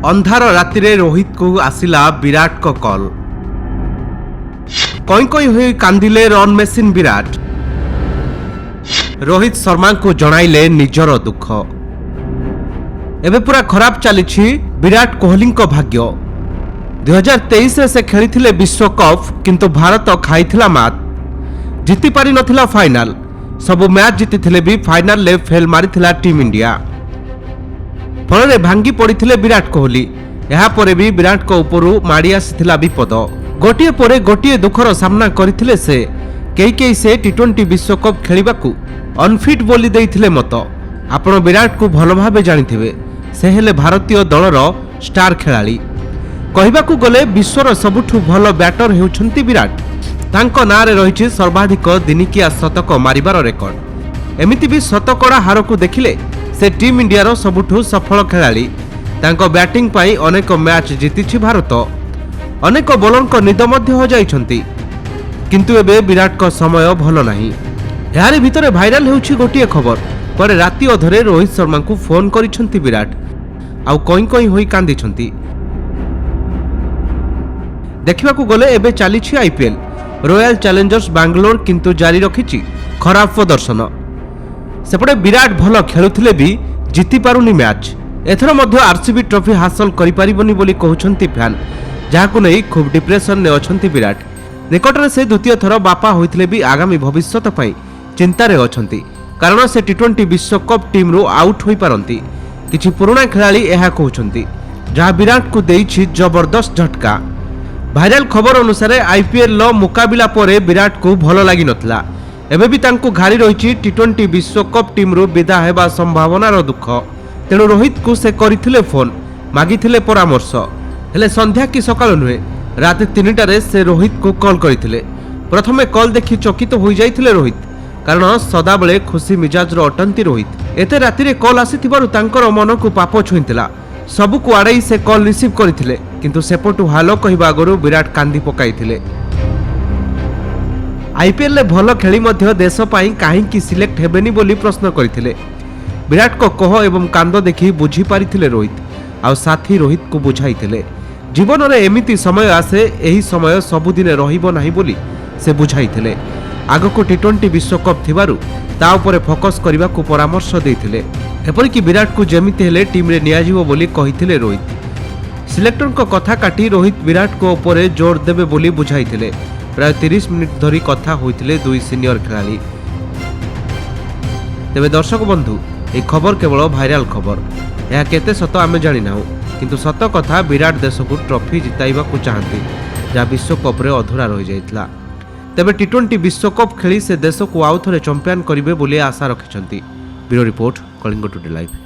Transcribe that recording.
अंधार राति रोहित को आसिला विराट को कॉल। कई कई हुई कांदिले रन मेसिन विराट। रोहित शर्मा को जणाइले निजर दुख। एबे पूरा खराब चली विराट कोहली को भाग्य। 2023 से खेली विश्वकप किंतु भारत खाई मात। जीति पारि नथिला फाइनाल। सबु मैच जीति भी फाइनाल ले फेल मारिथिला टीम इंडिया। फल भांगी पड़ते विराट कोहली। यहाँ पर भी विराट को उपरू माड़ी आसीथिला विपद। गोटिए परे गोटिए दुखर सामना करथिले से कई से टी20 विश्वकप खेलिबाकू अनफिट बोली देइथिले मत। आपण विराट को भल भाबे जानिथिबे। से हेले भारतीय दलर स्टार खेलाड़ी। कहिबाकू गले विश्वर सबुठु भल बैटर हेउछंती विराट। तांको नारे रहिछि सर्वाधिक दिनिकिया शतक मारिबार रेकर्ड। एमिति भी शतकड़ा हार को देखिले से टीम इंडियार सबुठु सफल खेलाड़ी। तांको बैटिंग पाई अनेक मैच जीतिछि भारत। अनेक बोलर को निद मध्य हो जाइछंती। किंतु एबे विराट को समय भल नाही। यारी भितरे भाइराल हेउछि गोटिए खबर। पर राति अधरे रोहित शर्मा को फोन करिछंती विराट। आउ कई कई होई कांदिछंती। देखिबाकू गले एबे चालिछि आईपीएल। रॉयल चैलेंजर्स बैंगलोर किंतु जारी रखिछि खराब प्रदर्शन। सेपटे विराट भल खेलुथिले भी जीति पारुनी मैच। एथर मध्य आरसीबी ट्रॉफी हासिल करि परिबनी बोली कहउछंती फैन। जाहाकू नै खूब डिप्रेशन ने अछंती विराट। निकटरे से द्वितीय थर बापा होइथिले भी आगामी भविष्यत पई चिंता रे अछंती। कारण से टी20 विश्वकप टीम रो आउट होई पारंती। किछि पुराना खेलाड़ी एहा कहउछंती, जहा विराट को देइछि जबरदस्त झटका। भाइराल खबर अनुसार आईपीएल लो मुकाबिला परे विराट को भल लागि नथला। एबे भी तांको घारी रहिछि टी20 विश्वकप टीम रो विदा हेबा संभावनार दुख। तेणु रोहित को से करिथिले फोन, मागिथिले परामर्श। हेले संध्या की सकाळ नुहे, राति 3टारे से रोहित को कॉल करिथिले। प्रथमे कॉल देखि चकित होई जाइथिले रोहित। कारण सदा बेले खुशी मिजाज रो अटंती रोहित। एते राति रे कॉल आसीथिबारु तांकर मन को पाप छुइथिला। सबु को आड़ाई से कॉल रिसीव करिथिले। किंतु सेपटु हालो कहिबा आगरु विराट कांदी पकाइथिले। आईपीएल ले भल खेली मध्य देश पाई काहेकि सिलेक्ट हेबेनी बोली प्रश्न करथिले। विराट को कह एवं कांद देखि बुझी पारिथिले रोहित। आ साथी रोहित को बुझाइथिले जीवन रे एमिति समय आसे, एही समय सबुदिन रहिबो नाही बोली से बुझाइथिले। आगको टी20 विश्वकप थिबारु ता उपरे फोकस करबा को परामर्श देथिले। एपरि कि विराट को जेमिति हेले टीम रे नियाजिबो बोली कहिथिले रोहित। सिलेक्टर को कथा काटी रोहित विराट को ऊपर जोर देबे बोली बुझाइथिले। प्राय 30 मिनिट धरी कथा होइथिले दुई सीनियर खेलाड़ी। तेबे दर्शक बंधु, ए खबर केवल भाइराल खबर। यह केते सत आमे जानि नाहु, किंतु सत कथा विराट देश को ट्रॉफी जिताइबा को चाहती, जहाँ विश्वकप रे अधूरा रहि जाइतला। तेबे टी20 विश्वकप खेली से देश को आउ थरे चैंपियन करिवे बोली आशा रखिछंती। Bureau report, Kalinga today live.